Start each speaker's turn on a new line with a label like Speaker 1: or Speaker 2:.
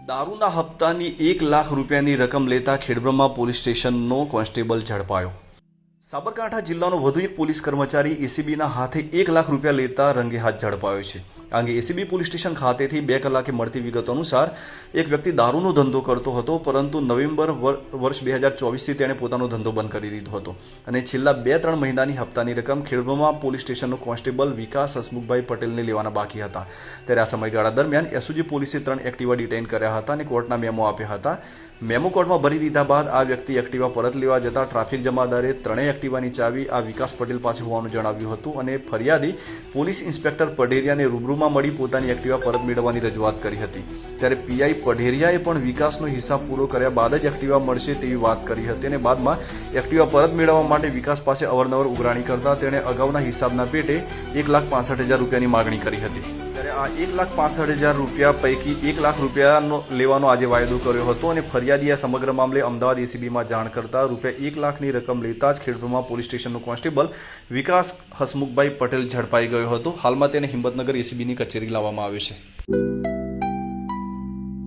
Speaker 1: દારૂના હપ્તાની 1 લાખ રૂપિયાની રકમ લેતા ખેડબ્રહ્મા પોલીસ સ્ટેશનનો કોન્સ્ટેબલ ઝડપાયો। સાબરકાંઠા જિલ્લાનો વધુ એક પોલીસ કર્મચારી એસીબીના હાથે 1 લાખ રૂપિયા લેતા રંગે હાથ ઝડપાયો છે। આ અંગે એસીબી પોલીસ સ્ટેશન ખાતેથી 2 કલાકે મળતી વિગતો અનુસાર એક વ્યક્તિ દારૂનો ધંધો કરતો હતો, પરંતુ નવેમ્બર વર્ષ 2024થી તેણે પોતાનો ધંધો બંધ કરી દીધો હતો અને છેલ્લા 2-3 મહિનાની હપ્તાની રકમ ખેડબ્રહ્મા પોલીસ સ્ટેશનનો કોન્સ્ટેબલ વિકાસ હસમુખભાઈ પટેલને લેવાના બાકી હતા। ત્યારે આ સમયગાળા દરમિયાન એસઓજી પોલીસે 3 એક્ટિવા ડિટેઇન કર્યા હતા અને કોર્ટના મેમો આપ્યા હતા। મેમો કોર્ટમાં ભરી દીધા બાદ આ વ્યક્તિ એક્ટિવા પરત લેવા જતા ટ્રાફિક જમાદારે 3 એક્ટિવાની ચાવી આ વિકાસ પટેલ પાસે હોવાનું જણાવ્યું હતું અને ફરિયાદી પોલીસ ઇન્સ્પેક્ટર પઢેરિયાને રૂબરૂમાં મળી પોતાની એક્ટિવા પરત મેળવવાની રજૂઆત કરી હતી। ત્યારે પીઆઈ પઢેરિયાએ પણ વિકાસનો હિસાબ પૂરો કર્યા બાદ જ એક્ટિવા મળશે તેવી વાત કરી હતી અને બાદમાં એક્ટિવા પરત મેળવવા માટે વિકાસ પાસે અવારનવાર ઉઘરાણી કરતા તેણે અગાઉના હિસાબના પેટે 1,65,000 રૂપિયાની માગણી કરી હતી। ત્યારે આ 1,65,000 રૂપિયા પૈકી 1 લાખ રૂપિયાનો લેવાનો આજે વાયદો કર્યો હતો અને ફરિયાદીએ સમગ્ર મામલે અમદાવાદ એસીબીમાં જાણ કરતા રૂપિયા 1 લાખની રકમ લેતા જ ખેડબ્રહ્મા પોલીસ સ્ટેશનનો કોન્સ્ટેબલ વિકાસ હસમુખભાઈ પટેલ ઝડપાઈ ગયો હતો। હાલમાં તેને હિંમતનગર એસીબીની કચેરી લાવવામાં આવ્યો છે।